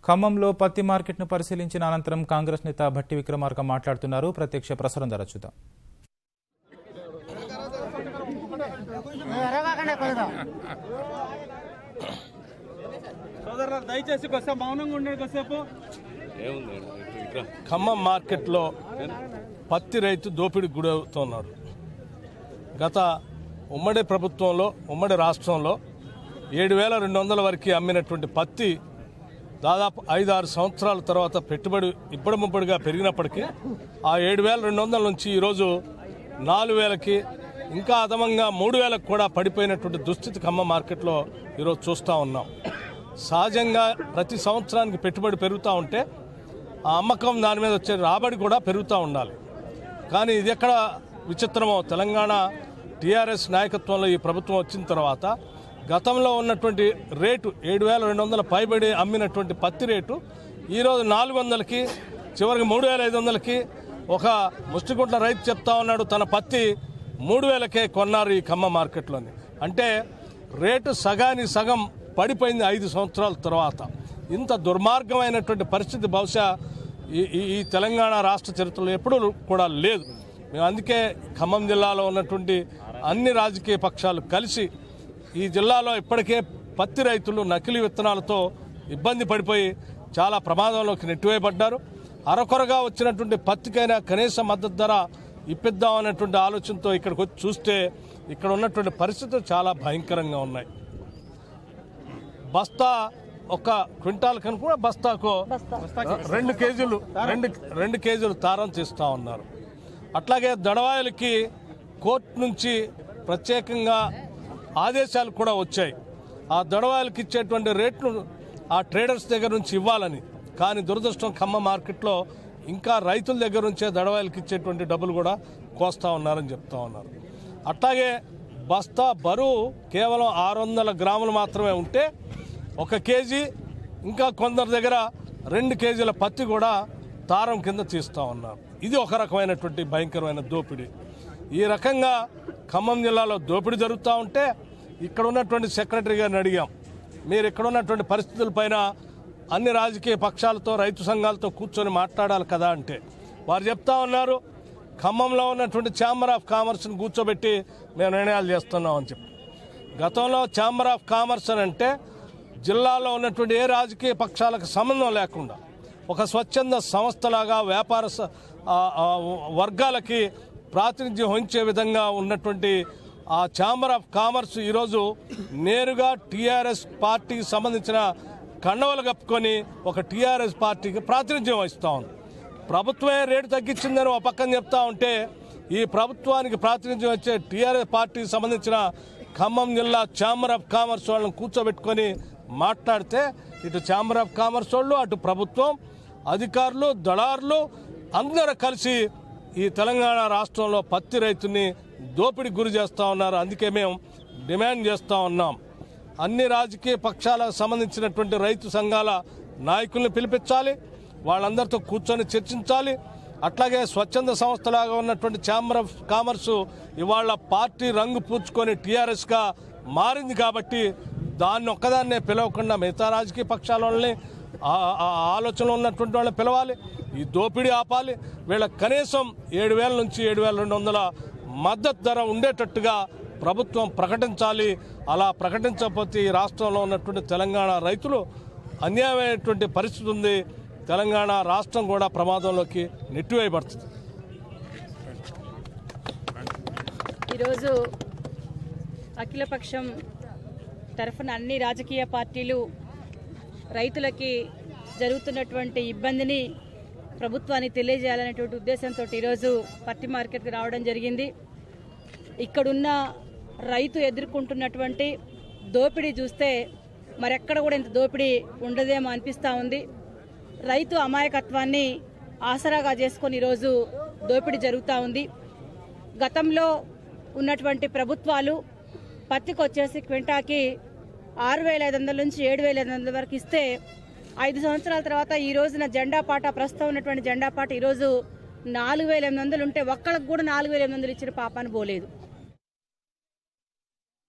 ఖమ్మంలో పత్తి మార్కెట్ను పరిశీలించిన అనంతరం కాంగ్రెస్ నేత భట్టి విక్రమార్క మాట్లాడుతున్నారు. ప్రత్యక్ష ప్రసారం ద్వారా చూద్దాం. ఖమ్మం మార్కెట్లో పత్తి రైతు దోపిడీకి గురవుతున్నారు. గత ఉమ్మడి ప్రభుత్వంలో ఉమ్మడి రాష్ట్రంలో 7,200 వరకు అమ్మినటువంటి పత్తి దాదాపు 5-6 సంవత్సరాల తర్వాత పెట్టుబడి ఇబ్బడిముబ్బడిగా పెరిగినప్పటికీ ఆ 7,200 నుంచి ఈరోజు 4,000కి ఇంకా అదనంగా 3,000కు కూడా పడిపోయినటువంటి దుస్థితి ఖమ్మం మార్కెట్లో ఈరోజు చూస్తూ ఉన్నాం. సహజంగా ప్రతి సంవత్సరానికి పెట్టుబడి పెరుగుతూ ఉంటే ఆ అమ్మకం దాని మీద వచ్చే రాబడి కూడా పెరుగుతూ ఉండాలి. కానీ ఇది ఎక్కడ విచిత్రమో, తెలంగాణ టీఆర్ఎస్ నాయకత్వంలో ఈ ప్రభుత్వం వచ్చిన తర్వాత గతంలో ఉన్నటువంటి రేటు 7,200 పైబడి అమ్మినటువంటి పత్తి రేటు ఈరోజు 400కి, చివరికి 3,500కి ఒక ముష్టిగుంట్ల రైతు చెప్తా ఉన్నాడు తన పత్తి 3,000కే కొన్నారు ఈ ఖమ్మం మార్కెట్లోని. అంటే రేటు సగానికి సగం పడిపోయింది 5 సంవత్సరాల తర్వాత. ఇంత దుర్మార్గమైనటువంటి పరిస్థితి బహుశా ఈ తెలంగాణ రాష్ట్ర చరిత్రలో ఎప్పుడూ కూడా లేదు. మేము అందుకే ఖమ్మం జిల్లాలో ఉన్నటువంటి అన్ని రాజకీయ పక్షాలు కలిసి ఈ జిల్లాలో ఇప్పటికే పత్తి రైతులు నకిలీ విత్తనాలతో ఇబ్బంది పడిపోయి చాలా ప్రమాదంలోకి నెట్టివేయబడ్డారు. అరకొరగా వచ్చినటువంటి పత్తికైనా కనీస మద్దతు ధర ఇప్పిద్దామనేటువంటి ఆలోచనతో ఇక్కడికి వచ్చి చూస్తే ఇక్కడ ఉన్నటువంటి పరిస్థితులు చాలా భయంకరంగా ఉన్నాయి. బస్తా ఒక క్వింటాల్ కనుక బస్తాకు 2 కేజీలు తారం తీస్తూ ఉన్నారు. అట్లాగే దడవాయిలకి కోర్టు నుంచి ప్రత్యేకంగా ఆదేశాలు కూడా వచ్చాయి. ఆ దడవాయిలకి ఇచ్చేటువంటి రేట్లు ఆ ట్రేడర్స్ దగ్గర నుంచి ఇవ్వాలని. కానీ దురదృష్టం ఖమ్మం మార్కెట్లో ఇంకా రైతుల దగ్గర నుంచే దడవాయిలకి ఇచ్చేటువంటి డబ్బులు కూడా కోస్తూ ఉన్నారని చెప్తా ఉన్నారు. అట్లాగే బస్తా బరువు కేవలం 600 గ్రాములు మాత్రమే ఉంటే 1 కేజీ, ఇంకా కొందరి దగ్గర 2 కేజీల పత్తి కూడా తారం కింద తీస్తూ ఉన్నారు. ఇది ఒక రకమైనటువంటి భయంకరమైన దోపిడీ. ఈ రకంగా ఖమ్మం జిల్లాలో దోపిడీ జరుగుతూ ఉంటే ఇక్కడ ఉన్నటువంటి సెక్రటరీ గారిని అడిగాం, మీరు ఇక్కడ ఉన్నటువంటి పరిస్థితులపైన అన్ని రాజకీయ పక్షాలతో రైతు సంఘాలతో కూర్చొని మాట్లాడాలి కదా అంటే వారు చెప్తా ఉన్నారు, ఖమ్మంలో ఉన్నటువంటి ఛాంబర్ ఆఫ్ కామర్స్ని కూర్చోబెట్టి మేము నిర్ణయాలు చేస్తున్నాం అని చెప్పి. గతంలో ఛాంబర్ ఆఫ్ కామర్స్ అని అంటే జిల్లాలో ఉన్నటువంటి ఏ రాజకీయ పక్షాలకు సంబంధం లేకుండా ఒక స్వచ్ఛంద సంస్థలాగా వ్యాపార వర్గాలకి ప్రాతినిధ్యం వహించే విధంగా ఉన్నటువంటి ఆ ఛాంబర్ ఆఫ్ కామర్స్ ఈరోజు నేరుగా టీఆర్ఎస్ పార్టీకి సంబంధించిన కండవలు కప్పుకొని ఒక టీఆర్ఎస్ పార్టీకి ప్రాతినిధ్యం వహిస్తూ ఉంది. ప్రభుత్వమే రేటు తగ్గించిందని ఒక పక్కన చెప్తా ఉంటే ఈ ప్రభుత్వానికి ప్రాతినిధ్యం వచ్చే టీఆర్ఎస్ పార్టీకి సంబంధించిన ఖమ్మం జిల్లా ఛాంబర్ ఆఫ్ కామర్స్ వాళ్ళని కూర్చోబెట్టుకొని మాట్లాడితే ఇటు ఛాంబర్ ఆఫ్ కామర్స్ వాళ్ళు, అటు ప్రభుత్వం అధికారులు, దళారులు అందరూ కలిసి ఈ తెలంగాణ రాష్ట్రంలో పత్తి రైతుని దోపిడీకి గురి చేస్తూ ఉన్నారు. అందుకే మేము డిమాండ్ చేస్తూ ఉన్నాం, అన్ని రాజకీయ పక్షాలకు సంబంధించినటువంటి రైతు సంఘాల నాయకుల్ని పిలిపించాలి, వాళ్ళందరితో కూర్చొని చర్చించాలి. అట్లాగే స్వచ్ఛంద సంస్థలాగా ఉన్నటువంటి ఛాంబర్ ఆఫ్ కామర్స్ ఇవాళ పార్టీ రంగు పూడ్చుకొని టీఆర్ఎస్గా మారింది కాబట్టి దాన్ని ఒక్కదాన్నే పిలవకుండా మిగతా రాజకీయ పక్షాల వాళ్ళని ఆలోచనలో ఉన్నటువంటి వాళ్ళని పిలవాలి, ఈ దోపిడీ ఆపాలి. వీళ్ళకి కనీసం 7,000 నుంచి 7,200 మద్దతు ధర ఉండేటట్టుగా ప్రభుత్వం ప్రకటించాలి. అలా ప్రకటించకపోతే ఈ రాష్ట్రంలో ఉన్నటువంటి తెలంగాణ రైతులు అన్యాయమైనటువంటి పరిస్థితి ఉంది. తెలంగాణ రాష్ట్రం కూడా ప్రమాదంలోకి నెట్టివేయబడుతుంది. ఈరోజు అఖిలపక్షం తరఫున అన్ని రాజకీయ పార్టీలు రైతులకి జరుగుతున్నటువంటి ఇబ్బందిని ప్రభుత్వానికి తెలియజేయాలనేటువంటి ఉద్దేశంతో ఈరోజు పత్తి మార్కెట్కి రావడం జరిగింది. ఇక్కడున్న రైతు ఎదుర్కొంటున్నటువంటి దోపిడీ చూస్తే మరెక్కడ కూడా ఇంత దోపిడీ ఉండదేమో అనిపిస్తూ ఉంది. రైతు అమాయకత్వాన్ని ఆసరాగా చేసుకొని ఈరోజు దోపిడీ జరుగుతూ ఉంది. గతంలో ఉన్నటువంటి ప్రభుత్వాలు పత్తికి వచ్చేసి క్వింటాకి 6,500 నుంచి 7,500 వరకు ఇస్తే 5 సంవత్సరాల తర్వాత ఈ రోజున జెండా పాట, ప్రస్తుతం ఉన్నటువంటి జెండా పాట ఈరోజు 4,800 ఉంటే ఒక్కళ్ళకు కూడా 4,800 ఇచ్చిన పాపాన్ని పోలేదు.